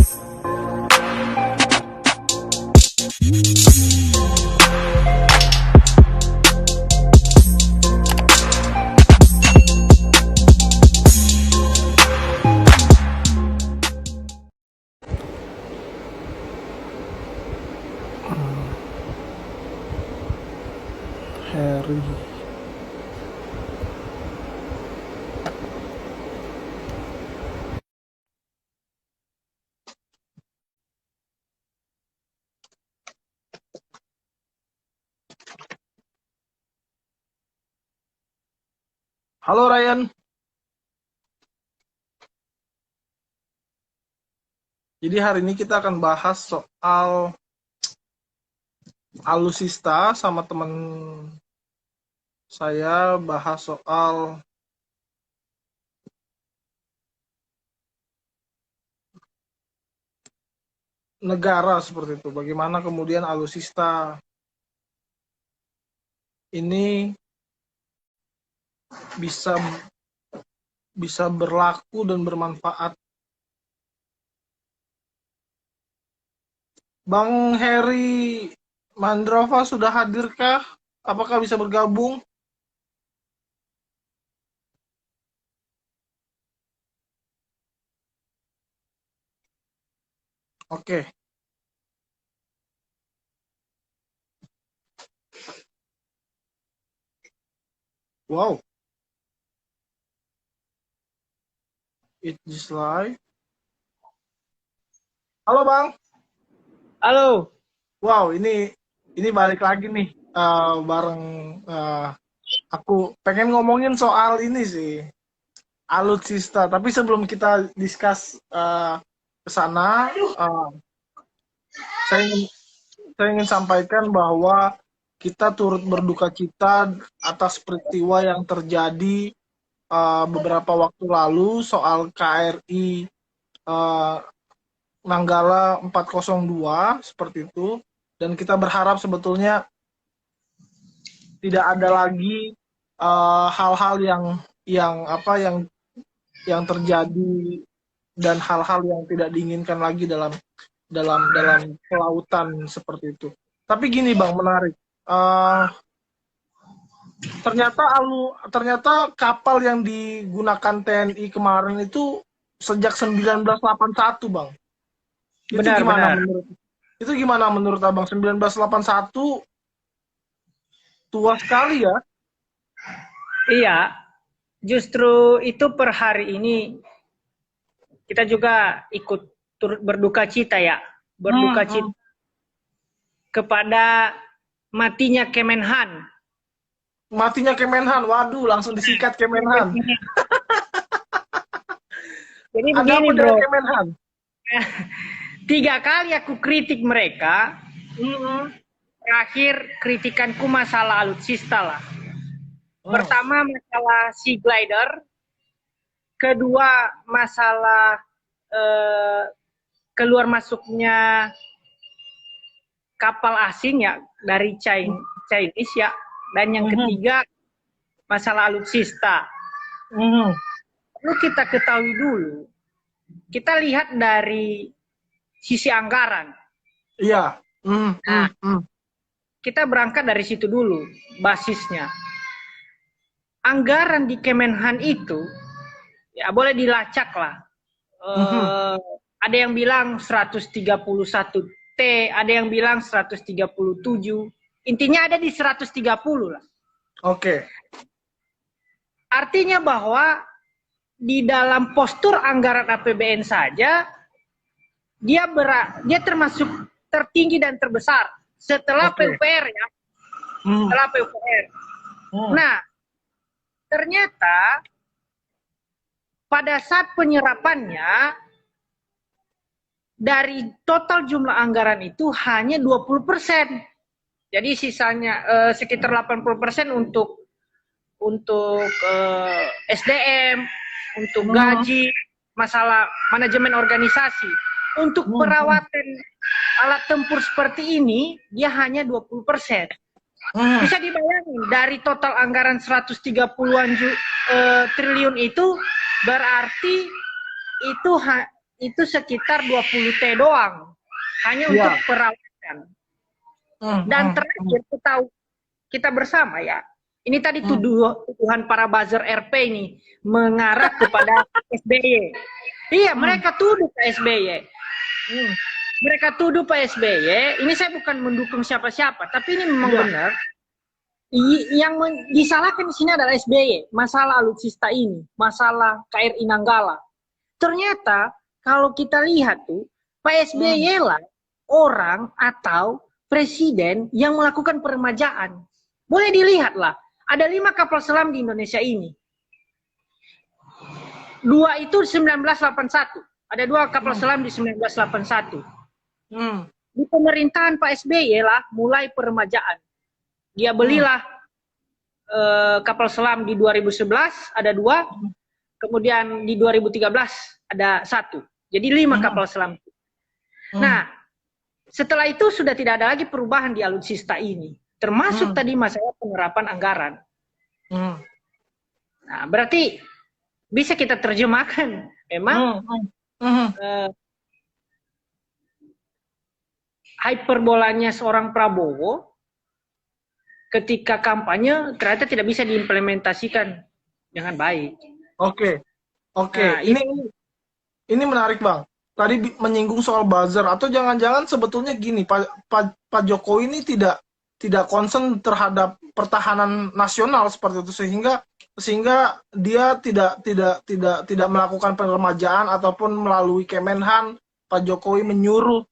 Harry. Halo Ryan. Jadi hari ini kita akan bahas soal alusista, sama teman saya bahas soal negara seperti itu. Bagaimana kemudian alusista ini bisa berlaku dan bermanfaat. Bang Heri Mandrova sudah hadirkah? Apakah bisa bergabung? Oke. Wow. It is live. Halo Bang. Halo. Wow, ini balik lagi nih bareng aku pengen ngomongin soal ini sih, alutsista. Tapi sebelum kita discuss ke sana, saya ingin sampaikan bahwa kita turut berduka cita atas peristiwa yang terjadi beberapa waktu lalu soal KRI Nanggala 402 seperti itu, dan kita berharap sebetulnya tidak ada lagi hal-hal yang terjadi dan hal-hal yang tidak diinginkan lagi dalam kelautan seperti itu. Tapi gini Bang, menarik. Ternyata kapal yang digunakan TNI kemarin itu sejak 1981 Bang. Itu gimana menurut Abang? 1981 tua sekali ya? Iya, justru itu per hari ini kita juga ikut turut berduka cita ya. Berduka cita kepada matinya Kemenhan. Matinya Kemenhan, waduh langsung disikat Kemenhan. Jadi begini bro, Kemenhan? 3 kali aku kritik mereka. Terakhir kritikanku masalah alutsista lah. Pertama masalah Sea Glider, kedua masalah keluar masuknya kapal asing ya dari Chinese ya, dan yang ketiga masalah alutsista. Perlu kita ketahui dulu, kita lihat dari sisi anggaran. Iya. Kita berangkat dari situ dulu, basisnya. Anggaran di Kemenhan itu, ya boleh dilacak lah. Ada yang bilang 131T, ada yang bilang 137. Intinya ada di 130 lah. Oke. Artinya bahwa di dalam postur anggaran APBN saja, dia termasuk tertinggi dan terbesar setelah PUPR ya. Setelah PUPR. Nah, ternyata pada saat penyerapannya dari total jumlah anggaran itu hanya 20%. Jadi sisanya sekitar 80% untuk SDM, untuk gaji, masalah manajemen organisasi. Untuk perawatan alat tempur seperti ini, dia hanya 20%. Bisa dibayangin, dari total anggaran 130-an triliun itu, berarti itu itu sekitar 20 T doang, hanya untuk perawatan. Dan terakhir kita bersama ya, ini tadi tuduhan para buzzer RP ini mengarah kepada SBY. Iya, mereka tuduh Pak SBY. Mereka tuduh Pak SBY. Ini saya bukan mendukung siapa-siapa, tapi ini memang benar. Yang disalahkan di sini adalah SBY. Masalah alutsista ini, masalah KRI Nanggala. Ternyata kalau kita lihat tuh, Pak SBY lah orang atau presiden yang melakukan peremajaan. Boleh dilihat lah, ada 5 kapal selam di Indonesia ini. 2 itu 1981. Ada 2 kapal selam di 1981. Di pemerintahan Pak SBY lah mulai peremajaan. Dia belilah kapal selam di 2011 ada 2, kemudian di 2013 ada 1. Jadi 5 kapal selam. Nah, setelah itu sudah tidak ada lagi perubahan di alutsista ini, termasuk tadi masalah penerapan anggaran. Nah, berarti bisa kita terjemahkan, memang hyperbolanya seorang Prabowo ketika kampanye ternyata tidak bisa diimplementasikan dengan baik. Oke. Nah, ini menarik, Bang. Tadi menyinggung soal buzzer, atau jangan-jangan sebetulnya gini, Pak Jokowi ini tidak concern terhadap pertahanan nasional seperti itu, sehingga dia tidak melakukan peremajaan ataupun melalui Kemenhan. Pak Jokowi menyuruh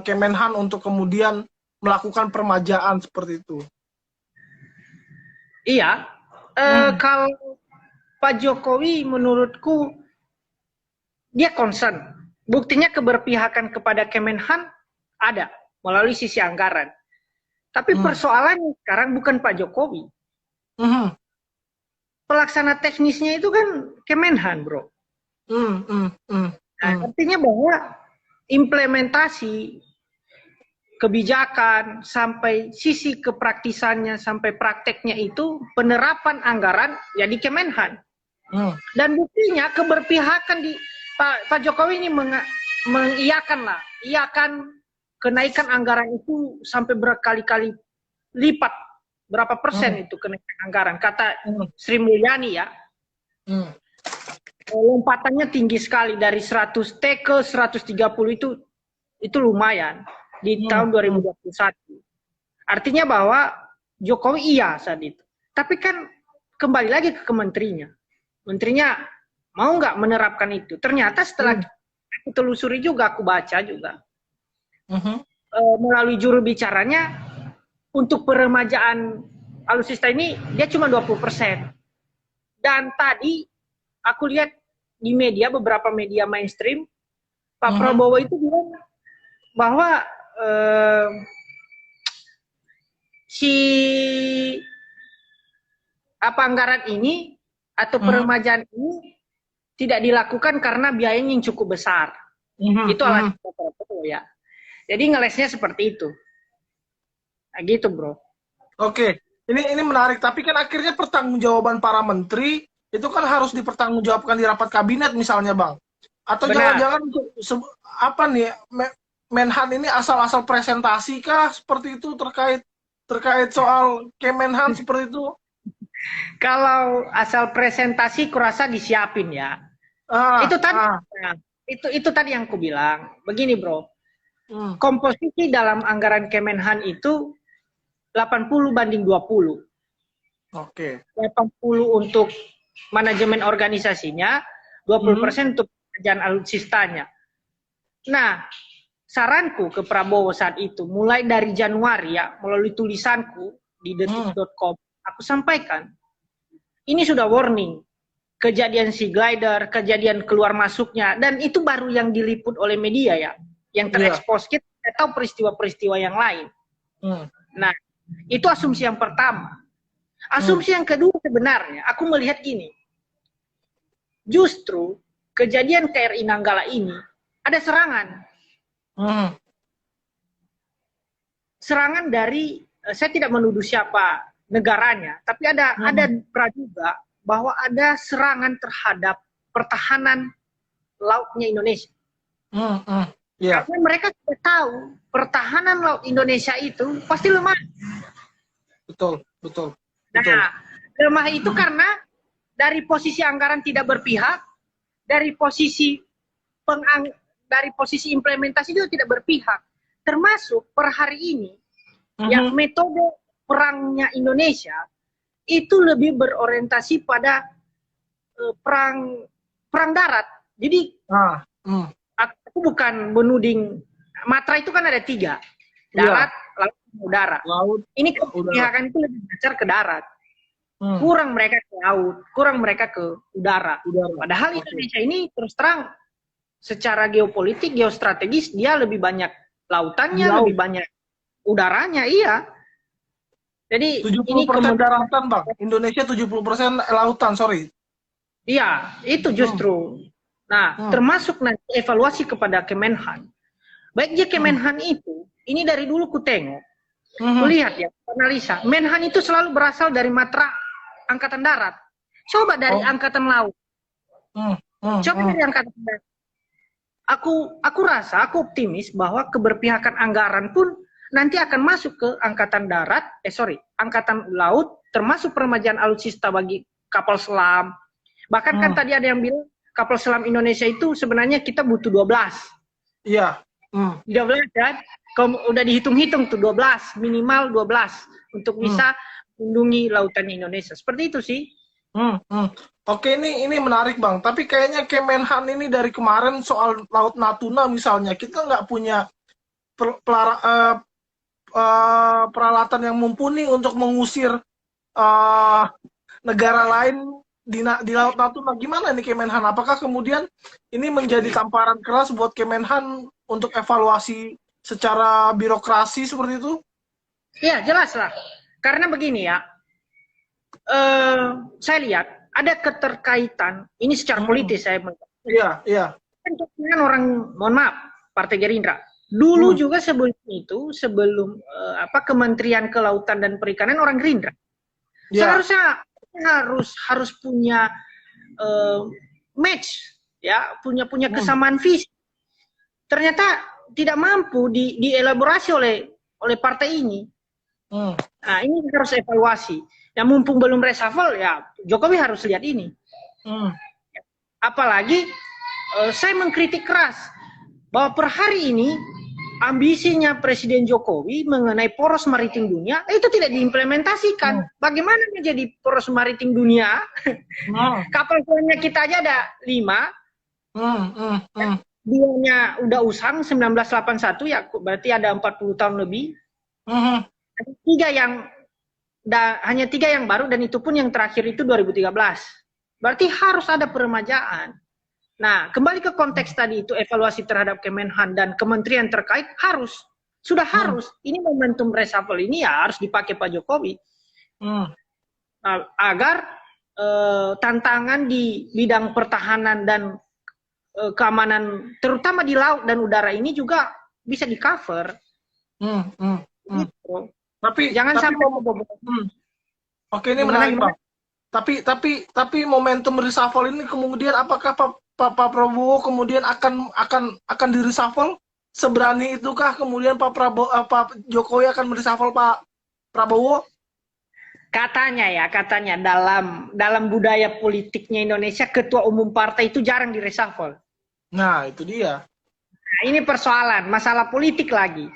Kemenhan untuk kemudian melakukan peremajaan seperti itu. Iya, kalau Pak Jokowi menurutku dia concern. Buktinya keberpihakan kepada Kemenhan ada melalui sisi anggaran. Tapi persoalannya sekarang bukan Pak Jokowi. Pelaksana teknisnya itu kan Kemenhan, bro. Nah, artinya bahwa implementasi kebijakan sampai sisi kepraktisannya sampai prakteknya itu penerapan anggaran ya di Kemenhan. Dan buktinya keberpihakan di Pak Jokowi ini mengiyakan kenaikan anggaran itu sampai berkali-kali lipat, berapa persen itu kenaikan anggaran, kata Sri Mulyani ya. Lompatannya tinggi sekali dari 100 T ke 130 itu lumayan di tahun 2021. Artinya bahwa Jokowi iya saat itu. Tapi kan kembali lagi ke kementerinya. Menterinya mau nggak menerapkan itu? Ternyata setelah aku telusuri juga, aku baca juga. Melalui juru bicaranya, untuk peremajaan alutsista ini, dia cuma 20%. Dan tadi, aku lihat di media, beberapa media mainstream, Pak Prabowo itu bilang bahwa anggaran ini, atau peremajaan ini, tidak dilakukan karena biayanya yang cukup besar. Itu alasan ya. Jadi ngelesnya seperti itu. Nah, gitu, bro. Oke. Ini menarik, tapi kan akhirnya pertanggungjawaban para menteri itu kan harus dipertanggungjawabkan di rapat kabinet misalnya, Bang. Atau jangan-jangan apa nih, Menhan ini asal-asal presentasi kah seperti itu terkait soal Kemenhan seperti itu? Kalau asal presentasi kurasa disiapin ya. Itu tadi yang aku bilang. Begini, bro. Komposisi dalam anggaran Kemenhan itu 80/20. Oke. 80 untuk manajemen organisasinya, 20% untuk pekerjaan alutsistanya. Nah, saranku ke Prabowo saat itu, mulai dari Januari ya, melalui tulisanku di detik.com, aku sampaikan, ini sudah warning, kejadian Sea Glider, kejadian keluar masuknya, dan itu baru yang diliput oleh media ya, yang terekspos, kita tahu peristiwa-peristiwa yang lain. Nah, itu asumsi yang pertama. Asumsi yang kedua sebenarnya, aku melihat gini, justru kejadian KRI Nanggala ini ada serangan. Serangan dari, saya tidak menuduh siapa negaranya, tapi ada praduga bahwa ada serangan terhadap pertahanan lautnya Indonesia. Iya, Karena mereka sudah tahu pertahanan laut Indonesia itu pasti lemah. betul, betul, betul. Nah, lemah itu karena dari posisi anggaran tidak berpihak, dari posisi dari posisi implementasi juga tidak berpihak. Termasuk per hari ini, ya metode perangnya Indonesia itu lebih berorientasi pada perang darat. Jadi aku bukan menuding, matra itu kan ada 3, darat, laut, udara. Laut, ini keberpihakan itu lebih besar ke darat, kurang mereka ke laut, kurang mereka ke udara. Padahal Indonesia ini terus terang secara geopolitik, geostrategis dia lebih banyak lautannya, lebih banyak udaranya, iya. Jadi 70% ini daratan, Bang. Indonesia 70% lautan, sorry. Iya, itu justru. Nah, termasuk nanti evaluasi kepada Kemenhan. Baiknya Kemenhan itu, ini dari dulu ku tengok, kulihat ya, analisa. Menhan itu selalu berasal dari matra Angkatan Darat. Coba dari Angkatan Laut. Coba dari Angkatan Darat. Aku rasa, aku optimis bahwa keberpihakan anggaran pun nanti akan masuk ke Angkatan Darat, Angkatan Laut, termasuk peremajaan alutsista bagi kapal selam. Bahkan kan tadi ada yang bilang kapal selam Indonesia itu sebenarnya kita butuh 12. Iya. 12 kan? Udah dihitung-hitung tuh 12, minimal 12 untuk bisa melindungi lautan Indonesia. Seperti itu sih. Oke, ini menarik, Bang. Tapi kayaknya Kemenhan ini dari kemarin soal Laut Natuna misalnya, kita nggak punya peralatan yang mumpuni untuk mengusir negara lain di Laut Natuna. Gimana nih Kemenhan? Apakah kemudian ini menjadi tamparan keras buat Kemenhan untuk evaluasi secara birokrasi seperti itu? Iya, jelas lah. Karena begini ya, saya lihat ada keterkaitan, ini secara politis saya menurut. Iya. Kan orang, mohon maaf, Partai Gerindra. Dulu juga sebelum itu, sebelum Kementerian Kelautan dan Perikanan orang Gerindra. Seharusnya harus punya match, ya, punya kesamaan visi. Ternyata tidak mampu dielaborasi oleh partai ini. Nah, ini harus evaluasi. Ya mumpung belum reshuffle, ya Jokowi harus lihat ini. Apalagi saya mengkritik keras bahwa per hari ini ambisinya Presiden Jokowi mengenai poros maritim dunia itu tidak diimplementasikan. Bagaimana menjadi poros maritim dunia? Kapal selamnya kita aja ada 5. Dianya udah usang 1981, ya berarti ada 40 tahun lebih. Hanya 3 yang baru, dan itu pun yang terakhir itu 2013. Berarti harus ada peremajaan. Nah, kembali ke konteks tadi itu, evaluasi terhadap Kemenhan dan kementerian terkait sudah harus. Ini momentum reshuffle ini ya harus dipakai Pak Jokowi. Agar tantangan di bidang pertahanan dan keamanan, terutama di laut dan udara ini juga bisa di-cover. Gitu. Jangan sampai Oke, ini menarik, Pak. Tapi momentum reshuffle ini kemudian apakah Pak Prabowo kemudian akan di reshuffle? Seberani itukah kemudian Pak Jokowi akan mereshuffle Pak Prabowo? Katanya dalam budaya politiknya Indonesia, ketua umum partai itu jarang di reshuffle. Nah, itu dia. Nah, ini persoalan, masalah politik lagi.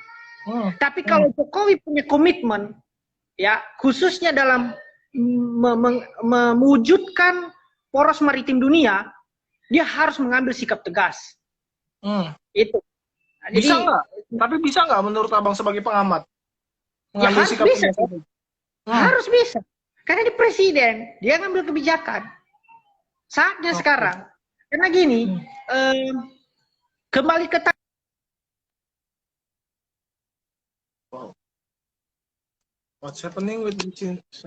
Tapi kalau Jokowi punya komitmen, ya khususnya dalam mewujudkan poros maritim dunia, dia harus mengambil sikap tegas. Itu. Nah, bisa nggak? Tapi bisa nggak menurut Abang sebagai pengamat? Ya harus bisa. Harus bisa. Karena dia presiden, dia ngambil kebijakan. Saatnya sekarang. Karena gini, kembali ke What's happening with this?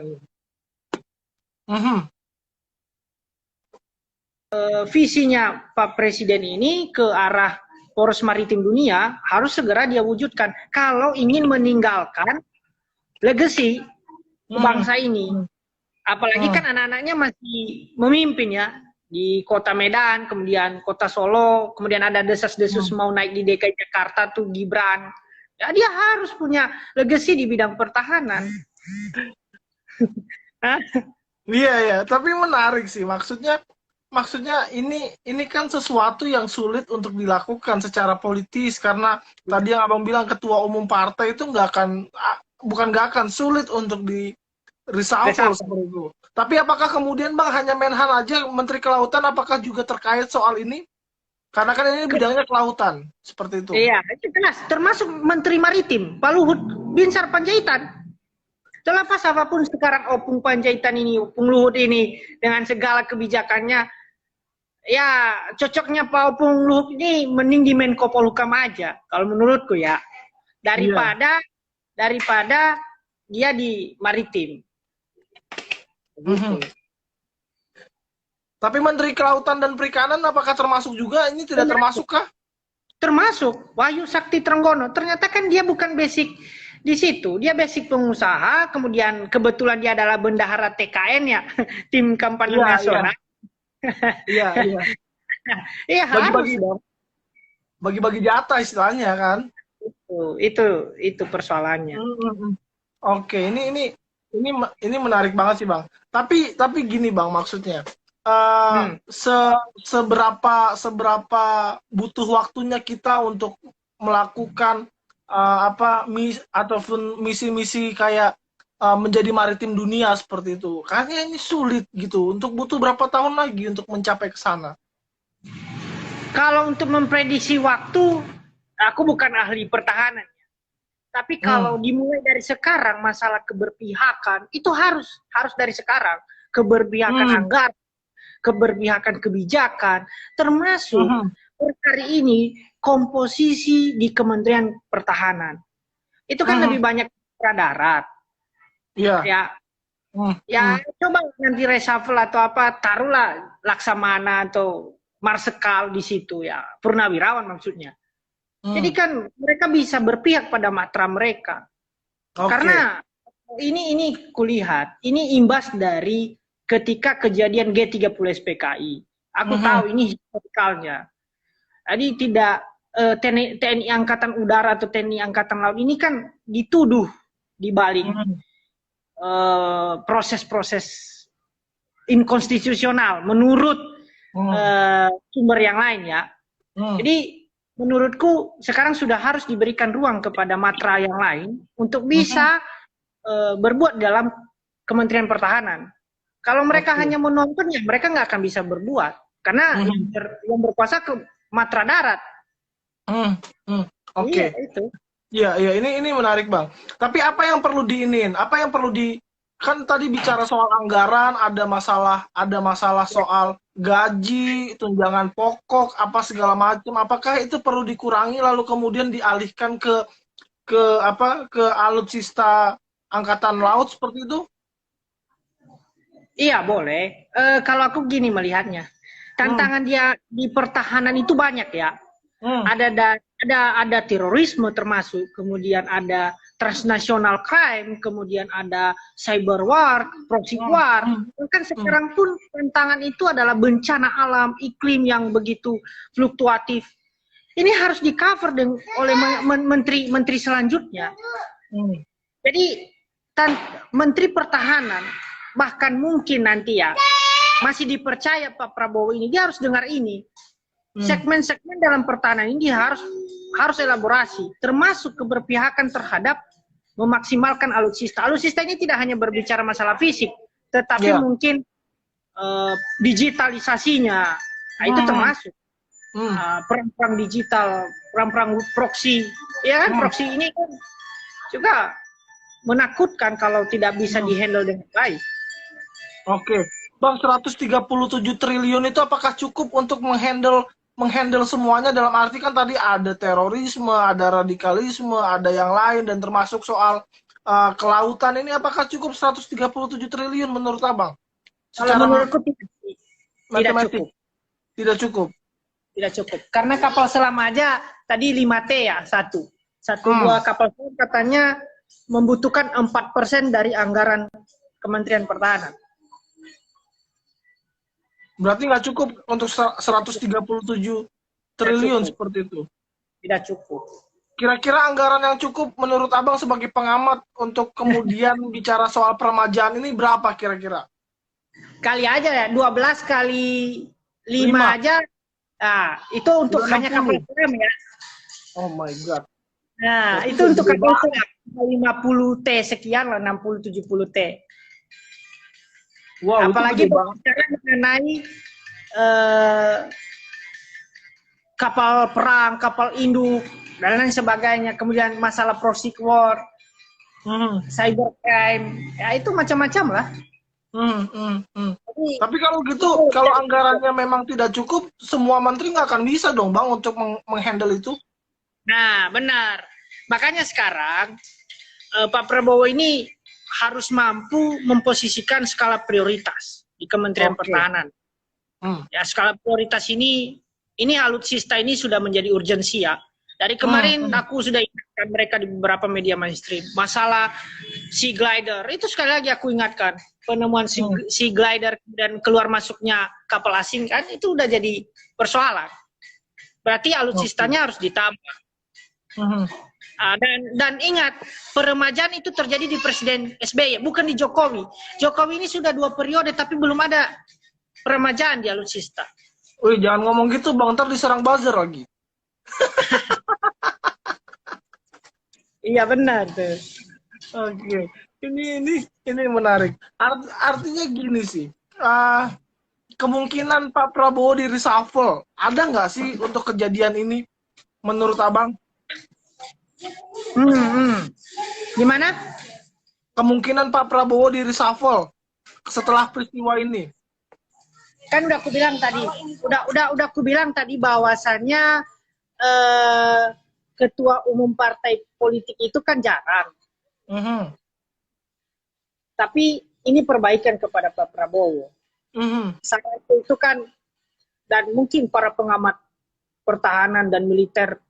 Visinya Pak Presiden ini ke arah poros maritim dunia harus segera dia wujudkan kalau ingin meninggalkan legacy bangsa ini. Apalagi kan anak-anaknya masih memimpin ya di kota Medan, kemudian kota Solo, kemudian ada desas-desus mau naik di DKI Jakarta tuh Gibran. Ya dia harus punya legacy di bidang pertahanan. Iya ya, tapi menarik sih. Maksudnya ini kan sesuatu yang sulit untuk dilakukan secara politis karena tadi yang abang bilang ketua umum partai itu bukan nggak akan sulit untuk di reshuffle seperti itu. Tapi apakah kemudian bang hanya Menhan aja Menteri Kelautan apakah juga terkait soal ini? Karena kan ini bidangnya kelautan seperti itu. Iya, itu jelas. Termasuk Menteri Maritim, Pak Luhut Binsar Panjaitan. Terlepas apapun sekarang Opung Panjaitan ini, Opung Luhut ini dengan segala kebijakannya, ya cocoknya Pak Opung Luhut ini mending di Menko Polhukam aja. Kalau menurutku ya, daripada dia di Maritim. Gitu. Tapi Menteri Kelautan dan Perikanan apakah termasuk juga? Ini tidak termasuk kah? Termasuk Wahyu Sakti Trenggono. Ternyata kan dia bukan basic di situ. Dia basic pengusaha, kemudian kebetulan dia adalah bendahara TKN ya, tim kampanye nasional. Iya. Iya harus. Bagi-bagi jatah istilahnya kan. Itu persoalannya. Oke, ini menarik banget sih bang. Tapi gini bang maksudnya. Seberapa butuh waktunya kita untuk melakukan ataupun misi-misi kayak menjadi maritim dunia seperti itu. Kayaknya ini sulit gitu. Untuk butuh berapa tahun lagi untuk mencapai ke sana? Kalau untuk memprediksi waktu, aku bukan ahli pertahanan. Tapi kalau dimulai dari sekarang masalah keberpihakan itu harus dari sekarang. Keberpihakan anggaran, keberpihakan kebijakan, termasuk per hari ini komposisi di Kementerian Pertahanan. Itu kan lebih banyak matra darat. Iya. Ya coba nanti reshuffle atau apa, taruhlah Laksamana atau Marsikal di situ ya, Purnawirawan maksudnya. Jadi kan mereka bisa berpihak pada matra mereka. Karena ini kulihat, ini imbas dari ketika kejadian G30 SPKI. Aku tahu ini historikalnya. Jadi tidak TNI Angkatan Udara atau TNI Angkatan Laut ini kan dituduh di balik proses-proses inkonstitusional menurut sumber yang lain ya. Jadi menurutku sekarang sudah harus diberikan ruang kepada matra yang lain untuk bisa berbuat dalam Kementerian Pertahanan. Kalau mereka hanya menonton ya mereka nggak akan bisa berbuat karena yang berkuasa ke matra darat. Iya, itu. Iya, ini menarik bang. Tapi apa yang perlu diinin? Apa yang perlu kan tadi bicara soal anggaran, ada masalah soal gaji, tunjangan pokok, apa segala macam. Apakah itu perlu dikurangi lalu kemudian dialihkan ke alutsista angkatan laut seperti itu? Iya boleh. Kalau aku gini melihatnya, tantangan dia di pertahanan itu banyak ya. Ada terorisme termasuk, kemudian ada transnational crime, kemudian ada cyber war, proxy war. Kan sekarang pun tantangan itu adalah bencana alam, iklim yang begitu fluktuatif. Ini harus di cover oleh menteri selanjutnya. Jadi Menteri Pertahanan bahkan mungkin nanti ya masih dipercaya Pak Prabowo ini, dia harus dengar ini. Segmen-segmen dalam pertahanan ini dia harus elaborasi, termasuk keberpihakan terhadap memaksimalkan alutsista. Alutsista ini tidak hanya berbicara masalah fisik, tetapi mungkin digitalisasinya, itu termasuk perang-perang digital, perang-perang proxy. Ya kan, proxy ini kan juga menakutkan kalau tidak bisa dihandle dengan baik. Oke. Bang, 137 triliun itu apakah cukup untuk menghandle semuanya, dalam arti kan tadi ada terorisme, ada radikalisme, ada yang lain, dan termasuk soal kelautan ini, apakah cukup 137 triliun menurut abang? Kalau menurutku tidak cukup. Tidak cukup? Tidak cukup. Karena kapal selam aja tadi 5T ya, dua kapal selam katanya membutuhkan 4% dari anggaran Kementerian Pertahanan. Berarti nggak cukup untuk 137 triliun cukup. seperti itu. Tidak cukup. Kira-kira anggaran yang cukup menurut Abang sebagai pengamat untuk kemudian bicara soal peremajaan ini berapa kira-kira? Kali aja ya, 12 kali 5 5. aja. Nah, itu untuk Udah hanya kapal 60. selam ya. Oh my god. Nah, Berarti itu untuk gede kapal banget. selam 50 T sekian lah, 60 70 T. Wow, Apalagi itu gede banget. berbicara mengenai eh, kapal perang, kapal induk, dan lain sebagainya. Kemudian masalah proxy war, Hmm. cybercrime, ya itu macam-macam lah. Tapi Jadi, kalau gitu, kalau anggarannya memang tidak cukup, semua menteri nggak akan bisa dong Bang untuk menghandle itu. nah, benar. Makanya sekarang Pak Prabowo ini harus mampu memposisikan skala prioritas di Kementerian Oke. Pertahanan. Ya, skala prioritas ini alutsista ini sudah menjadi urgensi ya. Dari kemarin aku sudah ingatkan mereka di beberapa media mainstream. Masalah Sea Glider, itu sekali lagi aku ingatkan. Penemuan Sea Glider dan keluar masuknya kapal asing kan itu udah jadi persoalan. Berarti alutsistanya harus ditambah. Dan ingat, peremajaan itu terjadi di Presiden SBY, bukan di Jokowi. Jokowi ini sudah 2 periode tapi belum ada peremajaan di alutsista. Wih, jangan ngomong gitu Bang, ntar diserang buzzer lagi. Iya benar tuh. Oke, ini menarik. Artinya gini sih, kemungkinan Pak Prabowo di reshuffle ada nggak sih untuk kejadian ini? Menurut Abang? Gimana? Kemungkinan Pak Prabowo di reshuffle setelah peristiwa ini? Kan udah aku bilang tadi, udah aku bilang tadi bahwasannya ketua umum partai politik itu kan jarang. Tapi ini perbaikan kepada Pak Prabowo. Saat itu kan, dan mungkin para pengamat pertahanan dan militer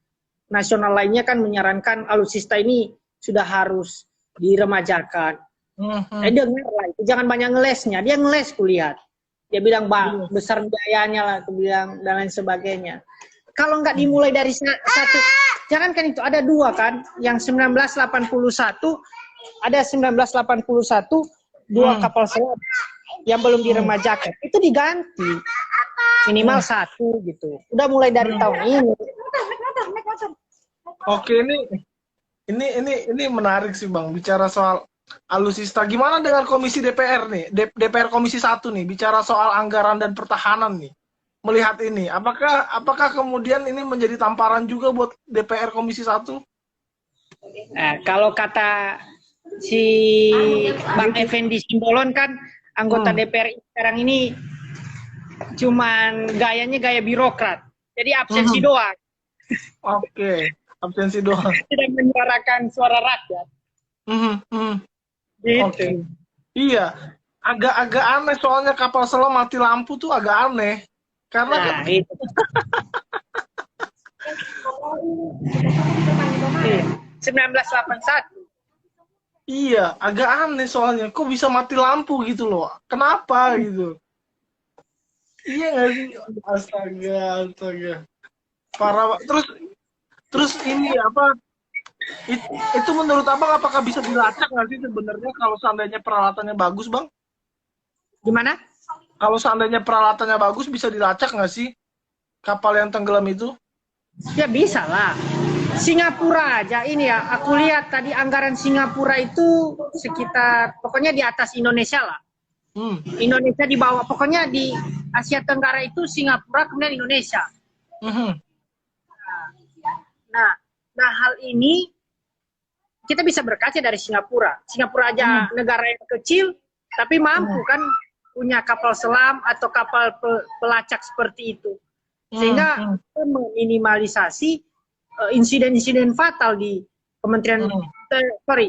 nasional lainnya kan menyarankan alutsista ini sudah harus diremajakan. Dengar lah, jangan banyak ngelesnya. Dia ngeles kulihat. Dia bilang besar biayanya lah, aku bilang dan lain sebagainya. Kalau nggak dimulai dari satu, jangan kan itu ada 2 kan, yang 1981 ada 1981 2 kapal selam yang belum diremajakan, itu diganti minimal 1 gitu. Udah mulai dari tahun ini. Oke, ini menarik sih Bang, bicara soal alutsista. Gimana dengan Komisi DPR nih, DPR Komisi 1 nih, bicara soal anggaran dan pertahanan nih. Melihat ini, apakah kemudian ini menjadi tamparan juga buat DPR Komisi 1? Nah, kalau kata si Bang Effendi Simbolon kan anggota DPR sekarang ini cuman gayanya gaya birokrat. Jadi absensi doang. Oke, absensi doang. Tidak menyuarakan suara rakyat. Gitu. Oke. Iya, agak aneh soalnya kapal selam mati lampu tuh agak aneh. Karena Nah, itu. 1981. iya, agak aneh soalnya. Kok bisa mati lampu gitu loh? Kenapa gitu? Iya nggak sih? Astaga. Parah. Terus ini apa? Itu menurut Abang apakah bisa dilacak nggak sih sebenarnya kalau seandainya peralatannya bagus, Bang? Gimana? Kalau seandainya peralatannya bagus bisa dilacak nggak sih kapal yang tenggelam itu? Ya bisa lah. Singapura aja ini ya, aku lihat tadi anggaran Singapura itu sekitar, pokoknya di atas Indonesia lah. Indonesia di bawah, pokoknya di Asia Tenggara itu Singapura kemudian Indonesia. Nah hal ini kita bisa berkaca dari Singapura. Singapura aja negara yang kecil, tapi mampu kan punya kapal selam atau kapal pelacak seperti itu. Sehingga meminimalisasi insiden-insiden fatal di Kementerian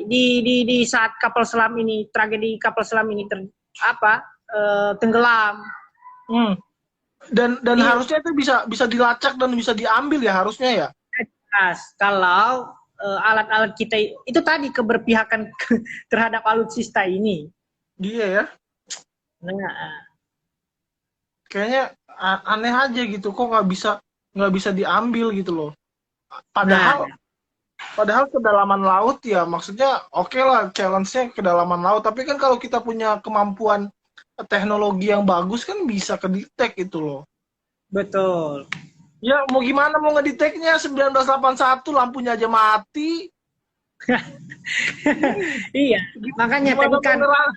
di saat kapal selam ini, tragedi kapal selam ini tenggelam. Dan harusnya itu bisa dilacak dan bisa diambil ya harusnya ya. Kalau alat-alat kita itu tadi keberpihakan terhadap alutsista ini. Iya ya. Nah, kayaknya aneh aja gitu, kok nggak bisa diambil gitu loh. Nah, Padahal padahal kedalaman laut ya, maksudnya oke lah challenge-nya kedalaman laut, tapi kan kalau kita punya kemampuan teknologi yang bagus kan bisa kedetek itu loh. betul. Ya mau gimana mau ngedeteknya 1981 lampunya aja mati. Iya, makanya tadi Gimana mau kan ngerang?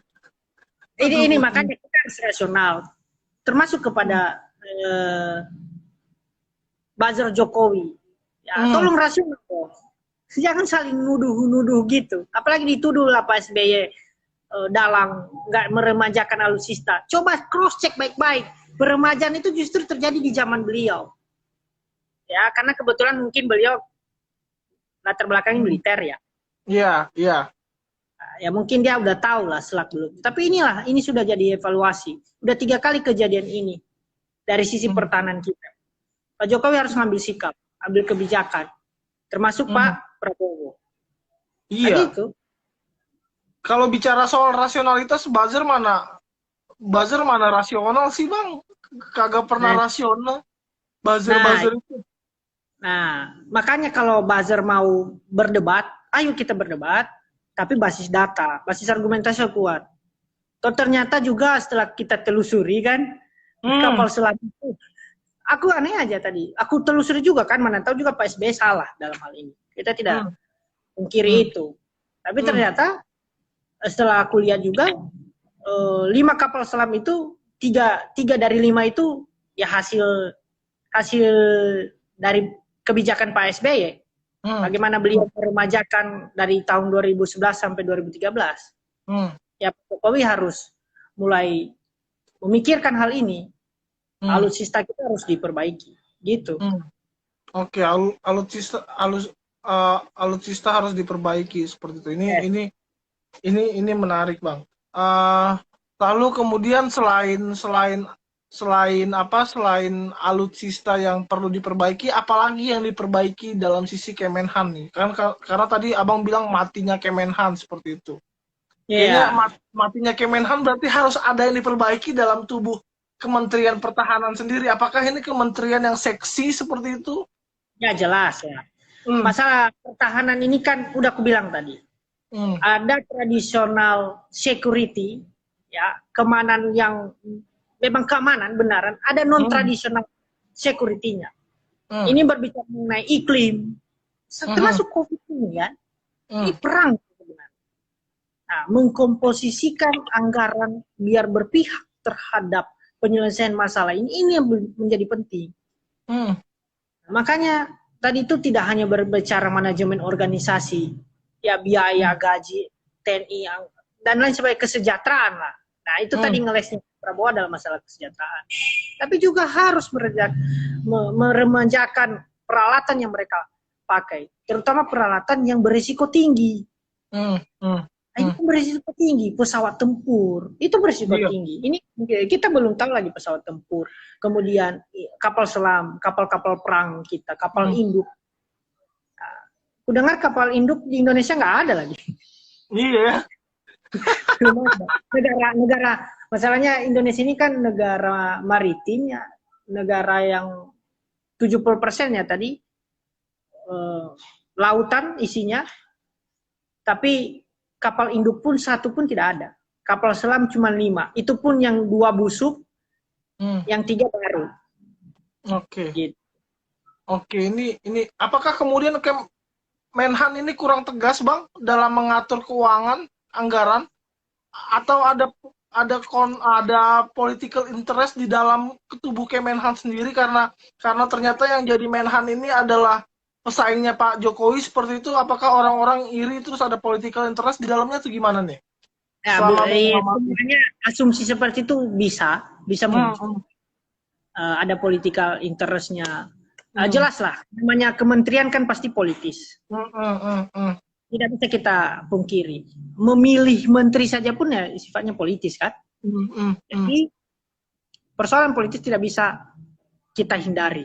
ini Aduh. makanya kita harus rasional, termasuk kepada buzzer Jokowi. Ya, Hmm, tolong rasional dong. Jangan saling nuduh-nuduh gitu. Apalagi dituduh lah Pak SBY dalang nggak meremajakan alutsista. Coba cross check baik-baik. Peremajaan itu justru terjadi di zaman beliau. Ya, karena kebetulan mungkin beliau latar belakangnya hmm. militer ya. Iya, iya. Ya mungkin dia udah tahu lah selak belum. Tapi ini sudah jadi evaluasi. Udah 3 kali kejadian ini dari sisi Hmm, pertahanan kita. Pak Jokowi harus ngambil sikap, ambil kebijakan, termasuk hmm. Pak Prabowo. Tadi Iya. itu, Kalau bicara soal rasionalitas, buzzer mana rasional sih bang? Kagak pernah nah, rasional. nah, Buzzer itu. nah, makanya kalau buzzer mau berdebat, ayo kita berdebat, tapi basis data, basis argumentasi yang kuat. Toh ternyata juga setelah kita telusuri kan, Hmm, kapal selam itu, aku aneh aja tadi, aku telusuri juga kan, mana tahu juga Pak SBY salah dalam hal ini. Kita tidak hmm, hmm, mengkiri itu. Tapi hmm, ternyata setelah aku lihat juga 5 kapal selam itu tiga dari 5 itu ya hasil hasil dari kebijakan Pak SBY. hmm, Bagaimana beliau meremajakan dari tahun 2011 sampai 2013. hmm, Ya Pak Jokowi harus mulai memikirkan hal ini. hmm, Alutsista kita harus diperbaiki. Gitu. hmm. Oke, alutsista harus diperbaiki seperti itu. Ini Yes. ini ini menarik bang. Eh, Lalu kemudian selain selain selain apa selain alutsista yang perlu diperbaiki, apalagi yang diperbaiki dalam sisi Kemenhan nih? Kan karena tadi abang bilang matinya Kemenhan seperti itu. Kayaknya Ya, matinya Kemenhan berarti harus ada yang diperbaiki dalam tubuh Kementerian Pertahanan sendiri. Apakah ini kementerian yang seksi seperti itu? ya jelas ya. Hmm, Masalah pertahanan ini kan udah aku bilang tadi. hmm, Ada tradisional security, ya, keamanan yang memang keamanan benaran, ada non hmm, tradisional security-nya. hmm, Ini berbicara mengenai iklim, hmm, termasuk COVID ini ya, ini hmm, perang sebenarnya. Nah, mengkomposisikan anggaran biar berpihak terhadap penyelesaian masalah ini yang menjadi penting. hmm, Makanya tadi itu tidak hanya berbicara manajemen organisasi, ya biaya hmm, gaji TNI dan lain sebagainya, kesejahteraan lah. Nah itu hmm, tadi ngelesnya Prabowo adalah masalah kesejahteraan. Tapi juga harus meremajakan peralatan yang mereka pakai, terutama peralatan yang berisiko tinggi. hmm, hmm, Nah, hmm. itu berisiko tinggi, pesawat tempur itu berisiko Iya. tinggi. Ini kita belum tahu lagi pesawat tempur, kemudian kapal selam, kapal-kapal perang kita, kapal Hmm. induk. Aku dengar kapal induk di Indonesia nggak ada lagi. Iya. Negara masalahnya Indonesia ini kan negara maritim ya, negara yang 70% ya tadi eh, lautan isinya, tapi kapal induk pun satu pun tidak ada. Kapal selam cuma 5, itu pun yang 2 busuk, Hmm. yang 3 baru. Oke. Gitu. Oke, ini apakah kemudian Menhan ini kurang tegas, Bang, dalam mengatur keuangan anggaran atau ada political interest di dalam tubuh Kemenhan sendiri karena ternyata yang jadi Menhan ini adalah pesaingnya Pak Jokowi seperti itu, apakah orang-orang iri terus ada political interest di dalamnya atau gimana nih? Ya, Selama mengamati. semuanya asumsi seperti itu bisa Hmm, muncul. hmm, Ada political interest-nya. hmm, Jelas lah, namanya kementerian kan pasti politis. hmm, hmm, hmm, hmm, Tidak bisa kita pungkiri. Memilih menteri saja pun ya sifatnya politis kan. hmm, hmm, hmm, Jadi persoalan politis tidak bisa kita hindari.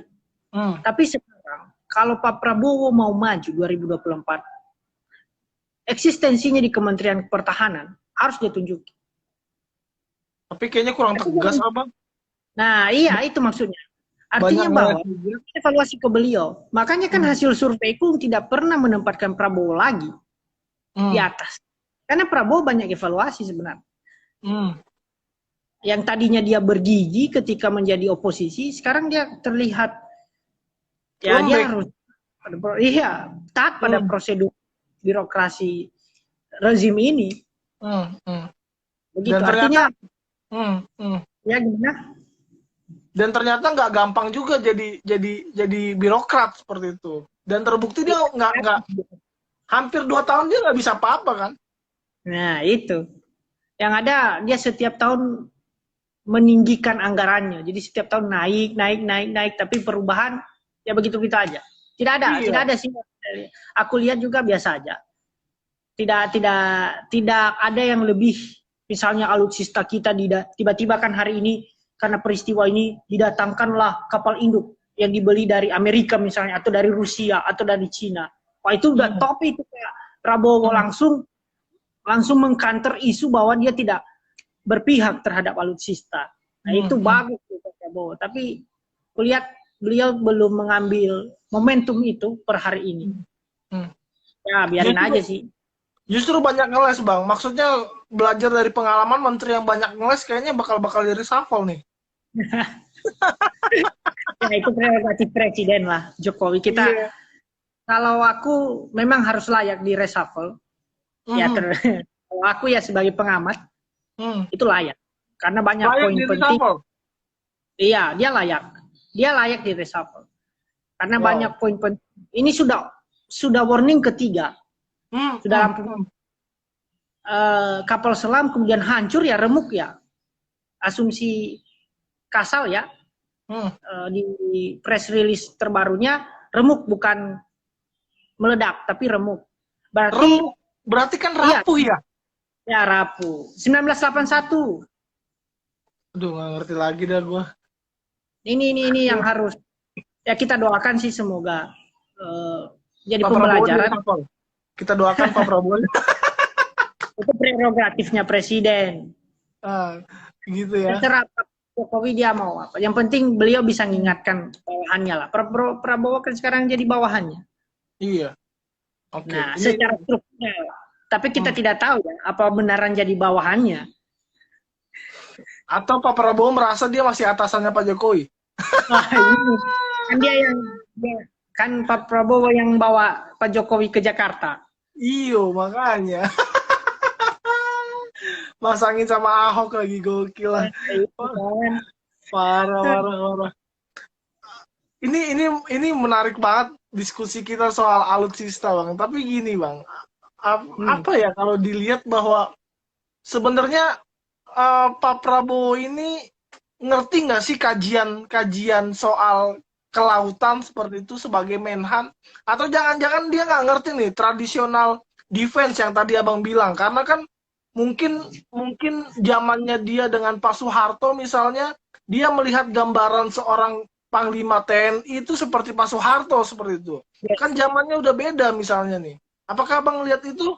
hmm. Tapi sekarang kalau Pak Prabowo mau maju 2024, eksistensinya di Kementerian Pertahanan harus ditunjuki. Tapi kayaknya kurang Tapi tegas, Abang. Nah, iya itu maksudnya. Artinya Banyak bahwa ngeles juga. evaluasi ke beliau. Makanya kan hasil surveiku tidak pernah menempatkan Prabowo lagi di Hmm. atas. Karena Prabowo banyak evaluasi sebenarnya. Hmm. Yang tadinya dia bergigi ketika menjadi oposisi, sekarang dia terlihat ya dia Lembek. harus iya taat pada Hmm. prosedur birokrasi rezim ini. Hmm. Hmm. Dan Begitu. ternyata, Artinya hmm. Hmm. ya gimana? Dan ternyata nggak gampang juga jadi birokrat seperti itu. Dan terbukti dia nggak hampir 2 tahun dia nggak bisa apa-apa kan? Nah, itu. Yang ada dia setiap tahun meninggikan anggarannya. Jadi setiap tahun naik, tapi perubahan ya begitu-begitu aja. Tidak Iya. ada sih. Aku lihat juga biasa aja. Tidak ada yang lebih. Misalnya alutsista kita tiba-tiba kan hari ini karena peristiwa ini didatangkanlah kapal induk yang dibeli dari Amerika misalnya atau dari Rusia atau dari Cina. Wah itu udah Hmm. top itu kayak Prabowo Hmm. langsung mengkanter isu bahwa dia tidak berpihak terhadap alutsista. Nah Hmm. itu Hmm. bagus Pak Prabowo. Tapi kulihat beliau belum mengambil momentum itu per hari ini. Hmm. Ya biarin Justru, aja sih. justru banyak ngeles bang. Maksudnya belajar dari pengalaman menteri yang banyak ngeles kayaknya bakal di reshuffle nih. Ya itu prerogatif presiden lah Jokowi. Kita Iya. kalau aku memang harus layak di reshuffle. Ya Hmm. kalau aku ya sebagai pengamat Hmm. itu layak. Karena banyak Layak poin di penting. reshuffle. Iya, dia layak. Dia layak di reshuffle. Karena banyak Wow. poin penting. Ini sudah warning ketiga. Hmm. Sudah Hmm. lampu Hmm. kapal selam kemudian hancur ya remuk ya. Asumsi Kasal ya Hmm. di press release terbarunya remuk bukan meledak tapi remuk. Berarti Remuk. Berarti kan iya rapuh ya? ya rapuh. 1981. Aduh nggak ngerti lagi dah gue. Ini yang harus ya kita doakan sih semoga jadi Pak Prabowo di pembelajaran. reshuffle. Kita doakan Pak Prabowo. Itu prerogatifnya presiden. Ah, gitu ya. Terserah Pak Jokowi dia mau apa. Yang penting beliau bisa mengingatkan bawahannya lah. Prabowo kan sekarang jadi bawahannya. Iya. Oke. Nah, Ini. secara struktural. Tapi kita Hmm. tidak tahu ya apa benaran jadi bawahannya. Atau Pak Prabowo merasa dia masih atasannya Pak Jokowi. Wah, ini kan kan Pak Prabowo yang bawa Pak Jokowi ke Jakarta. Iyo makanya. Masangin sama Ahok lagi gokil lah. Itu kan. Parah, parah, parah. Ini menarik banget diskusi kita soal alutsista bang. Tapi gini bang, apa ya kalau dilihat bahwa sebenarnya Pak Prabowo ini ngerti nggak sih kajian soal kelautan seperti itu sebagai Menhan? Atau jangan-jangan dia nggak ngerti nih tradisional defense yang tadi abang bilang? Karena kan mungkin zamannya dia dengan Pak Soeharto misalnya, dia melihat gambaran seorang Panglima TNI itu seperti Pak Soeharto seperti itu. Yes. Kan zamannya udah beda misalnya nih. Apakah abang lihat itu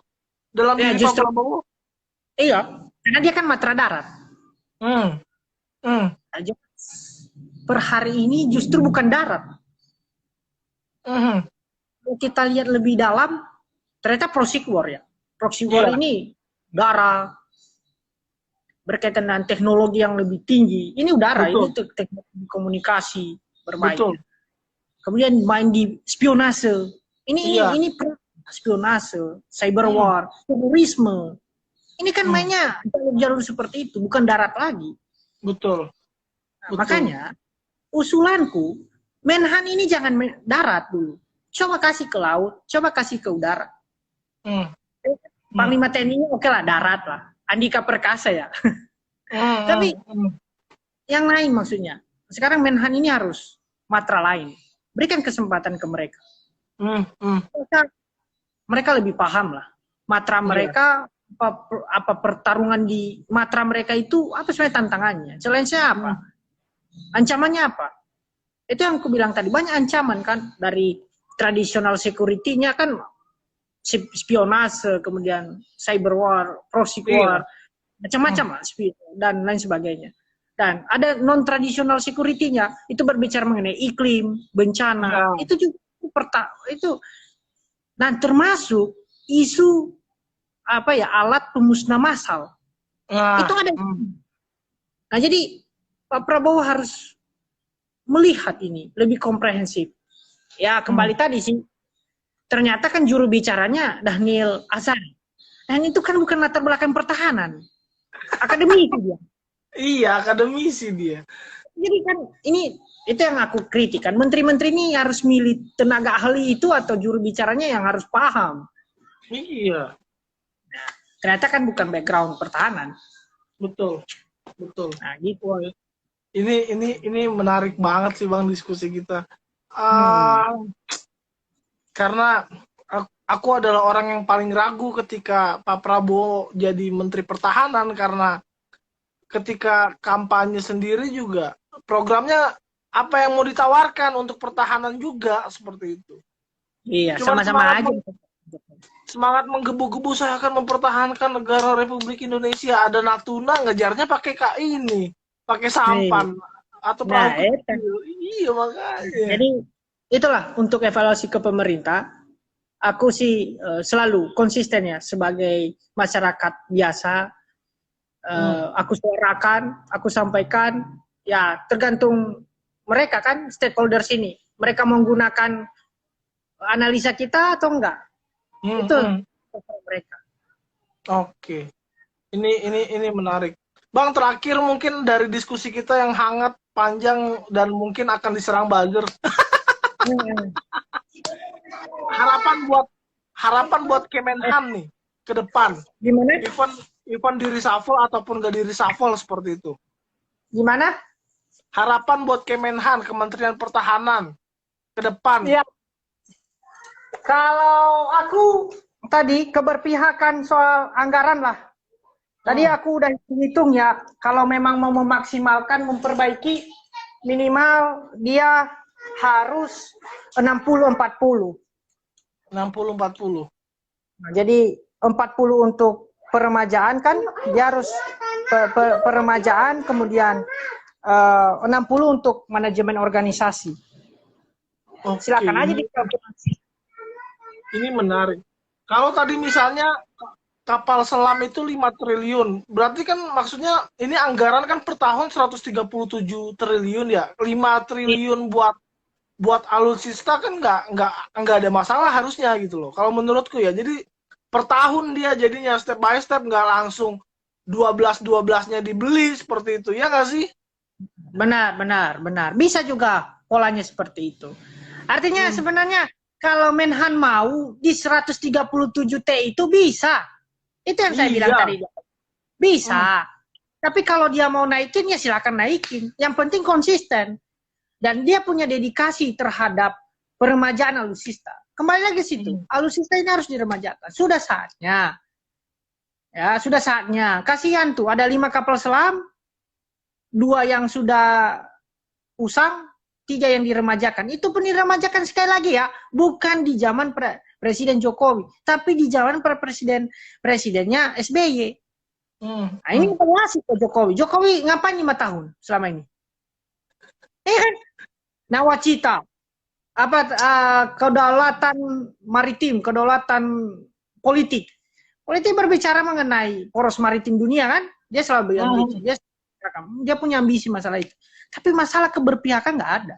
dalam Ya, diri Pak justru Prabowo? iya, karena dia kan matra darat. Hmm. Hmm. Per hari ini justru bukan darat. Hmm. Kalau kita lihat lebih dalam, ternyata proxy war ya. Proxy war ini darat, berkaitan dengan teknologi yang lebih tinggi. Ini udara, Betul. ini teknologi komunikasi bermain. Betul. Kemudian main di spionase. Ini spionase, cyber war, terorisme. Ini kan mainnya jalur seperti itu, bukan darat lagi. Betul. Nah, makanya usulanku, Menhan ini jangan darat dulu. Coba kasih ke laut, coba kasih ke udara. Panglima TNI ini oke lah, darat lah. Andika Perkasa ya. Tapi yang lain maksudnya. Sekarang Menhan ini harus matra lain. Berikan kesempatan ke mereka. Mereka lebih paham lah. Matra mereka, apa pertarungan di matra mereka itu, apa sebenarnya tantangannya. Challenge-nya apa? Ancamannya apa? Itu yang aku bilang tadi. Banyak ancaman kan. Dari tradisional security-nya kan spionase, kemudian cyber war, proxy war, macam-macam lah, dan lain sebagainya. Dan ada non-traditional security-nya, itu berbicara mengenai iklim, bencana, itu juga itu. Dan termasuk isu alat pemusnah massal. Itu ada. Nah, jadi Pak Prabowo harus melihat ini lebih komprehensif. Ya, kembali tadi sih. Ternyata kan juru bicaranya Dhanil Azhari. Dan itu kan bukan latar belakang pertahanan. Akademisi dia. Iya, akademisi dia. Jadi kan itu yang aku kritikan. Menteri-menteri ini harus milih tenaga ahli itu atau juru bicaranya yang harus paham. Iya. Nah, ternyata kan bukan background pertahanan. Betul. Nah, gitu. Ini menarik banget sih Bang diskusi kita. Karena aku adalah orang yang paling ragu ketika Pak Prabowo jadi Menteri Pertahanan, karena ketika kampanye sendiri juga programnya apa yang mau ditawarkan untuk pertahanan juga seperti itu. Iya, sama-sama aja. Semangat menggebu-gebu, saya akan mempertahankan negara Republik Indonesia. Ada Natuna, ngejarnya pakai pakai sampan atau perahu kecil. Iya, makanya. Jadi itulah untuk evaluasi ke pemerintah. Aku sih selalu konsisten ya sebagai masyarakat biasa. Aku suarakan, aku sampaikan, ya tergantung mereka kan, stakeholders ini. Mereka menggunakan analisa kita atau enggak. Itu mereka. Oke. Ini menarik. Bang, terakhir mungkin dari diskusi kita yang hangat, panjang, dan mungkin akan diserang buzzer. Harapan buat Kemenhan nih ke depan. Gimana? Even di reshuffle ataupun gak di reshuffle seperti itu. Gimana? Harapan buat Kemenhan, Kementerian Pertahanan ke depan. Ya. Kalau aku tadi keberpihakan soal anggaran lah. Tadi aku udah hitung ya, kalau memang mau memaksimalkan, memperbaiki, minimal dia harus 60-40. 60-40. Nah, jadi 40 untuk peremajaan kan, dia harus peremajaan, kemudian 60 untuk manajemen organisasi. Silakan aja dikalkulasi. Ini menarik. Kalau tadi misalnya kapal selam itu 5 triliun, berarti kan maksudnya ini anggaran kan per tahun 137 triliun ya. 5 triliun buat alutsista kan nggak ada masalah harusnya gitu loh. Kalau menurutku ya. Jadi per tahun dia jadinya step by step, nggak langsung 12-12-nya dibeli seperti itu, ya nggak sih? Benar. Bisa juga polanya seperti itu. Artinya sebenarnya kalau Menhan mau di 137T itu bisa. Itu yang saya bilang tadi. Bisa. Tapi kalau dia mau naikin ya silakan naikin. Yang penting konsisten. Dan dia punya dedikasi terhadap peremajaan alutsista. Kembali lagi situ. Alutsista ini harus diremajakan. Sudah saatnya. Ya, sudah saatnya. Kasihan tuh, ada 5 kapal selam, 2 yang sudah usang, 3 yang diremajakan. Itu pun diremajakan sekali lagi ya, bukan di zaman Presiden Jokowi, tapi di zaman presidennya SBY. Nah, ini evaluasi ke Jokowi. Jokowi ngapain 5 tahun selama ini? Kan? Nawacita, kedaulatan maritim, kedaulatan politik. Politik berbicara mengenai poros maritim dunia kan? Dia selalu bilang dia punya ambisi masalah itu. Tapi masalah keberpihakan nggak ada.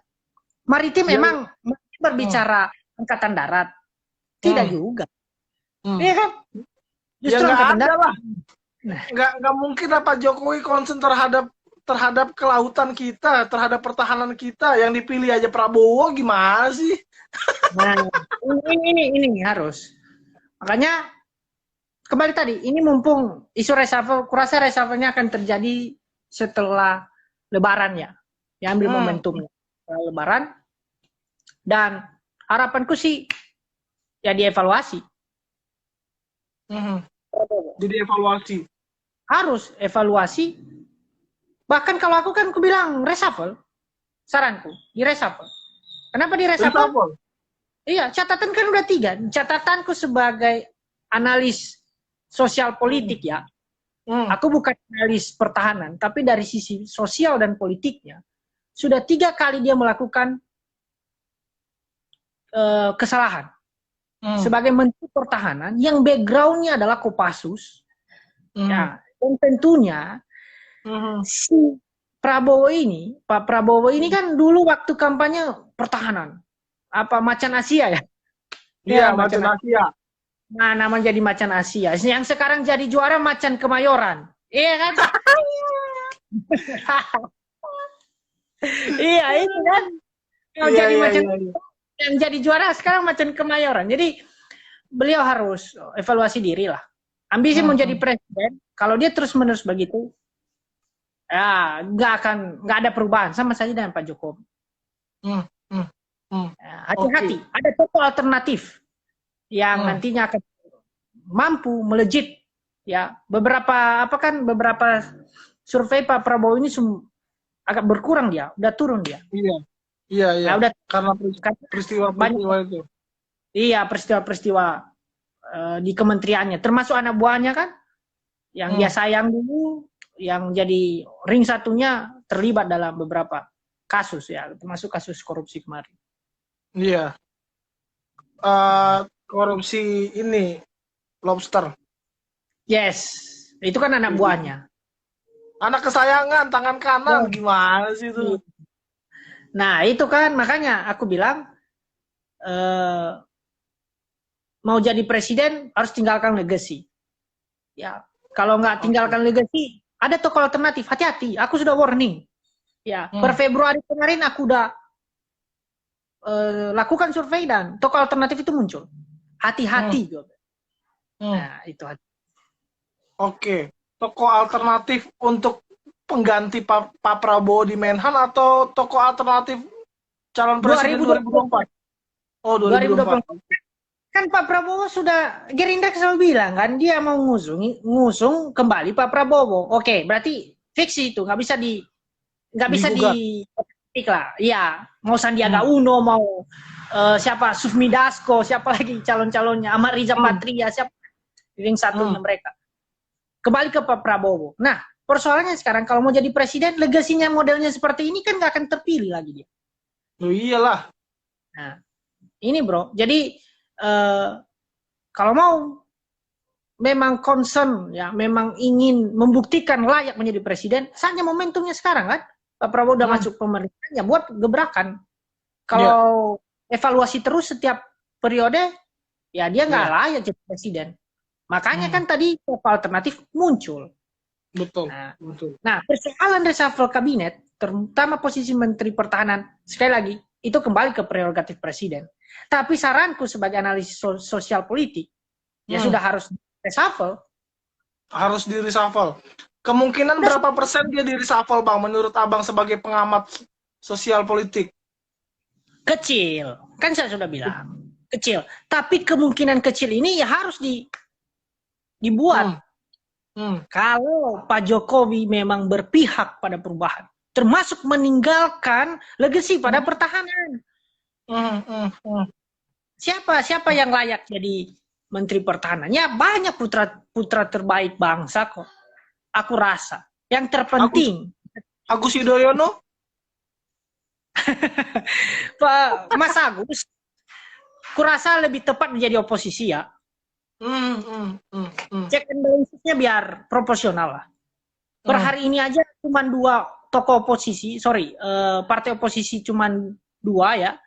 Maritim memang berbicara angkatan darat, tidak juga. Iya kan? Justru ya angkatan darat lah. Nggak mungkin Pak Jokowi konsen terhadap kelautan kita, terhadap pertahanan kita. Yang dipilih aja Prabowo, gimana sih? Nah, ini harus. Makanya kembali tadi, ini mumpung isu reshuffle, kurasa reshuffle-nya akan terjadi setelah Lebaran ya. Ya, ambil momentumnya setelah Lebaran. Dan harapanku sih ya dievaluasi. Jadi evaluasi. Harus evaluasi. Bahkan kalau aku kan bilang reshuffle, saranku di reshuffle. Kenapa di reshuffle? Iya, catatan kan udah 3. Catatanku sebagai analis sosial politik ya. Aku bukan analis pertahanan, tapi dari sisi sosial dan politiknya, sudah 3 kali dia melakukan kesalahan. Sebagai Menteri Pertahanan, yang background-nya adalah Kopassus, ya, dan tentunya si Prabowo ini, Pak Prabowo ini kan dulu waktu kampanye pertahanan, apa Macan Asia ya? Iya, Macan Asia. Nah, nama jadi Macan Asia. Yang sekarang jadi juara Macan Kemayoran. Iya kan? Iya, itu kan. Yang jadi Macan yang jadi juara sekarang Macan Kemayoran. Jadi beliau harus evaluasi diri lah. Ambisi menjadi presiden, kalau dia terus-menerus begitu, ya nggak ada perubahan, sama saja dengan Pak Jokowi. Hati-hati, ada tokoh alternatif yang nantinya akan mampu melejit, ya. Beberapa survei Pak Prabowo ini agak berkurang, dia udah turun dia. Iya. Nah, udah karena peristiwa itu. Iya, peristiwa di kementeriannya, termasuk anak buahnya kan, yang dia sayang dulu, yang jadi ring satunya terlibat dalam beberapa kasus, ya, termasuk kasus korupsi kemarin. Iya. Korupsi ini lobster. Yes, itu kan anak buahnya. Anak kesayangan, tangan kanan, gimana sih itu? Nah, itu kan makanya aku bilang mau jadi presiden harus tinggalkan legacy. Ya, kalau nggak tinggalkan legacy, ada tokoh alternatif. Hati-hati, aku sudah warning. Ya, per Februari kemarin aku udah lakukan survei dan tokoh alternatif itu muncul. Hati-hati. Nah, itu. Oke, tokoh alternatif untuk pengganti Pak Prabowo di Menhan atau tokoh alternatif calon presiden 2024? Oh, 2024. Kan Pak Prabowo sudah, Gerindra selalu bilang kan, dia mau ngusung kembali Pak Prabowo. Oke, berarti fiksi itu, nggak bisa di lah. Iya, mau Sandiaga Uno, mau siapa, Sufmi Dasko, siapa lagi calon-calonnya, Ahmad Riza Patria, siapa ring satunya mereka. Kembali ke Pak Prabowo. Nah, persoalannya sekarang kalau mau jadi presiden, legasinya modelnya seperti ini kan nggak akan terpilih lagi dia. Oh iyalah. Nah, ini bro, jadi kalau mau memang concern, ya, memang ingin membuktikan layak menjadi presiden, saatnya momentumnya sekarang kan. Pak Prabowo udah masuk pemerintahnya, buat gebrakan. Kalau evaluasi terus setiap periode, ya dia nggak layak jadi presiden. Makanya kan tadi tokoh alternatif muncul. Betul. Nah, persoalan reshuffle kabinet, terutama posisi Menteri Pertahanan, sekali lagi, itu kembali ke prerogatif presiden. Tapi saranku sebagai analisis sosial politik, ya sudah harus reshuffle. Harus di reshuffle. Kemungkinan berapa persen dia di reshuffle, Bang, menurut Abang sebagai pengamat sosial politik? Kecil. Kan saya sudah bilang. Kecil. Tapi kemungkinan kecil ini ya harus dibuat. Kalau Pak Jokowi memang berpihak pada perubahan, termasuk meninggalkan legacy pada pertahanan. Siapa yang layak jadi Menteri Pertahanan? Ya banyak putra terbaik bangsa kok. Aku rasa yang terpenting Agus Yudhoyono. Pak Mas Agus, kurasa lebih tepat menjadi oposisi ya. Check and balance-nya biar proporsional lah. Per hari ini aja cuma 2 tokoh oposisi, partai oposisi cuma 2 ya.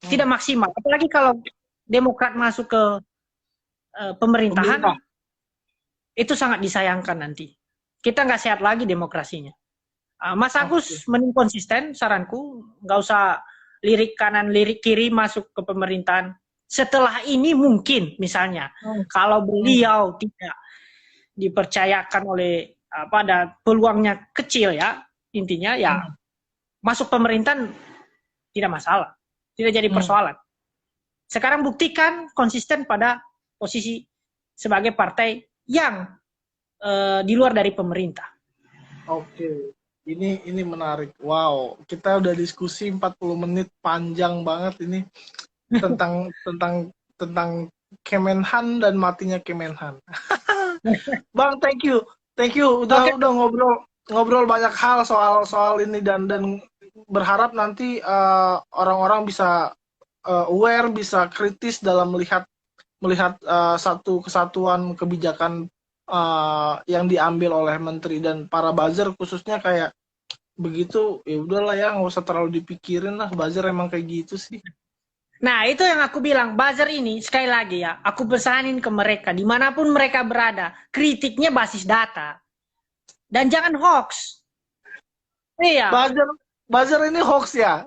Tidak maksimal. Apalagi kalau Demokrat masuk ke pemerintahan, itu sangat disayangkan nanti. Kita nggak sehat lagi demokrasinya. Mas Agus mending konsisten, saranku, nggak usah lirik kanan, lirik kiri masuk ke pemerintahan. Setelah ini mungkin, misalnya, kalau beliau tidak dipercayakan oleh ada peluangnya kecil ya, intinya ya masuk pemerintahan tidak masalah, tidak jadi persoalan. Sekarang buktikan konsisten pada posisi sebagai partai yang di luar dari pemerintah. Oke, ini menarik. Wow, kita udah diskusi 40 menit, panjang banget ini tentang Kemenhan dan matinya Kemenhan. Bang, thank you. Thank you udah ngobrol banyak hal soal ini dan berharap nanti orang-orang bisa aware, bisa kritis dalam melihat satu kesatuan kebijakan yang diambil oleh menteri dan para buzzer khususnya kayak begitu. Ya udahlah ya, nggak usah terlalu dipikirin lah, buzzer emang kayak gitu sih. Nah, itu yang aku bilang, buzzer ini, sekali lagi ya, aku pesanin ke mereka, dimanapun mereka berada, kritiknya basis data. Dan jangan hoax. Iya. Buzzer ini hoax ya?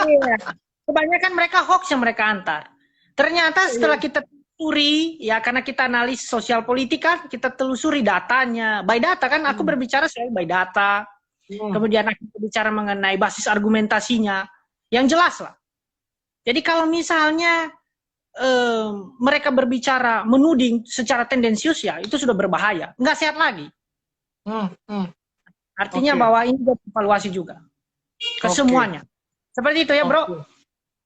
Iya. Kebanyakan mereka hoax yang mereka antar. Ternyata setelah kita telusuri, ya karena kita analis sosial politik kan, kita telusuri datanya. By data kan, aku berbicara soal by data. Kemudian aku berbicara mengenai basis argumentasinya. Yang jelas lah. Jadi kalau misalnya mereka berbicara menuding secara tendensius ya itu sudah berbahaya, nggak sehat lagi. Artinya bahwa ini evaluasi juga ke semuanya. Seperti itu ya bro.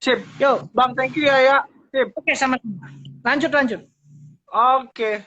Sip. Yo, Bang, thank you ya. Sip. Oke, sama-sama. Lanjut. Oke.